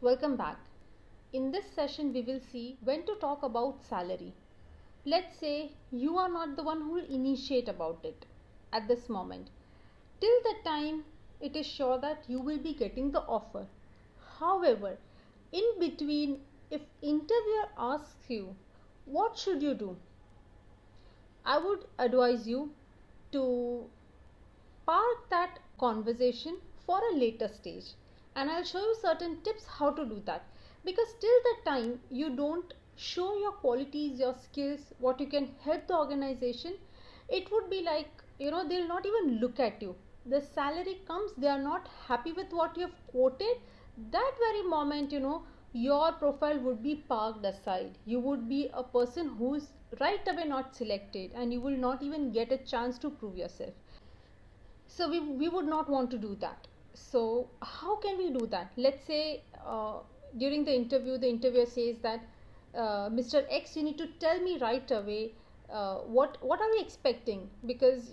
Welcome back. In this session, we will see when to talk about salary. Let's say you are not the one who will initiate about it at this moment. Till the time it is sure that you will be getting the offer. However, in between, if interviewer asks you, what should you do? I would advise you to park that conversation for a later stage, and I'll show you certain tips how to do that, because till the time you don't show your qualities, your skills, what you can help the organization, it would be like, they'll not even look at you. The salary comes, they are not happy with what you have quoted. That very moment, your profile would be parked aside. You would be a person who's right away not selected, and you will not even get a chance to prove yourself. So we would not want to do that. So how can we do that? Let's say during the interview, the interviewer says that Mr. X, you need to tell me right away what are we expecting, because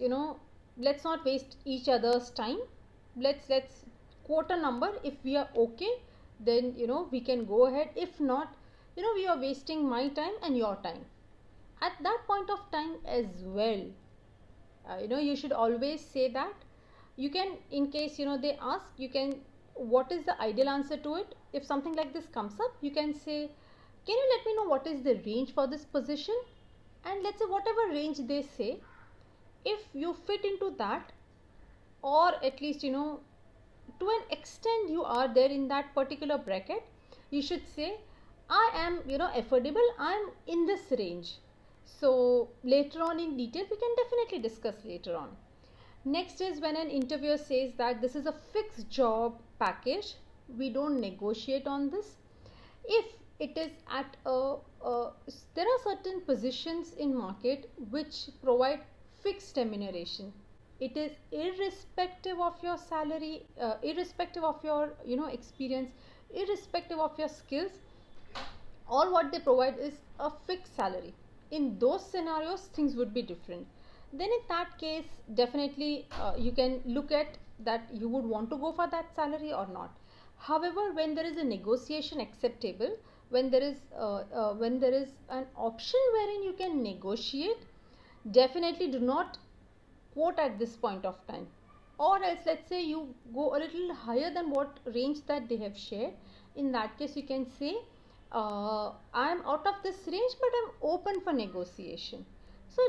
let's not waste each other's time. Let's quote a number. If we are okay, then we can go ahead. If not, we are wasting my time and your time at that point of time as well. You should always say that. You can, in case they ask, you can, what is the ideal answer to it? If something like this comes up, you can say, can you let me know what is the range for this position? And let's say whatever range they say, if you fit into that, or at least to an extent you are there in that particular bracket, you should say, I am affordable, I am in this range. So later on in detail we can definitely discuss later on. Next is when an interviewer says that this is a fixed job package, we don't negotiate on this. If it is at there are certain positions in market which provide fixed remuneration. It is irrespective of your salary, irrespective of your experience, irrespective of your skills. All what they provide is a fixed salary. In those scenarios, things would be different. Then in that case, definitely you can look at that you would want to go for that salary or not. However, when there is a negotiation acceptable, when there is an option wherein you can negotiate, definitely do not quote at this point of time. Or else, let's say you go a little higher than what range that they have shared. In that case, you can say, I am out of this range, but I am open for negotiation. So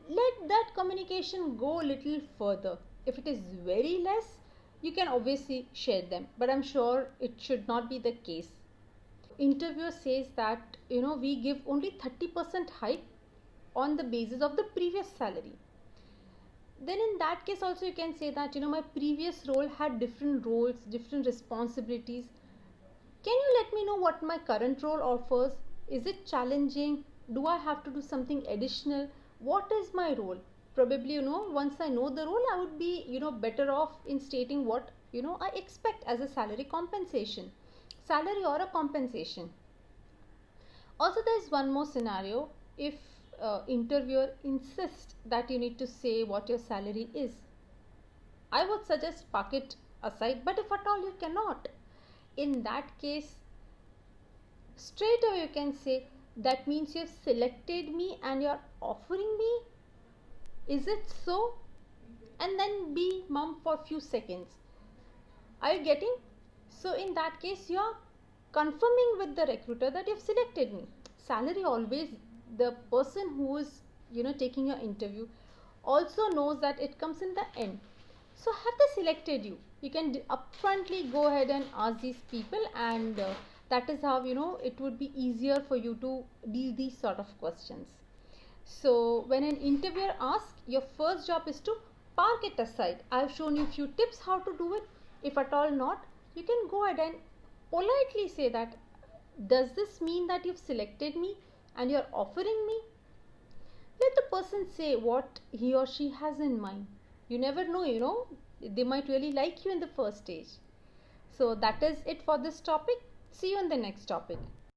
let that communication go a little further. If it is very less, you can obviously share them, but I'm sure it should not be the case. Interviewer says that we give only 30% hike on the basis of the previous salary. Then in that case also you can say that my previous role had different roles, different responsibilities. Can you let me know what my current role offers? Is it challenging? Do I have to do something additional? What is my role? Probably once I know the role, I would be better off in stating what I expect as a salary compensation, salary or a compensation. Also, there is one more scenario. If interviewer insists that you need to say what your salary is, I would suggest park it aside. But if at all you cannot, in that case, straight away you can say, that means you have selected me and you are offering me. Is it so? And then be mum for few seconds. Are you getting? So in that case, you are confirming with the recruiter that you have selected me. Salary always, the person who is taking your interview also knows that it comes in the end. So have they selected you? You can upfrontly go ahead and ask these people, and that is how it would be easier for you to deal these sort of questions. So when an interviewer asks, your first job is to park it aside. I have shown you few tips how to do it. If at all not, you can go ahead and politely say that, does this mean that you've selected me and you're offering me? Let the person say what he or she has in mind. You never know, they might really like you in the first stage. So that is it for this topic. See you in the next topic.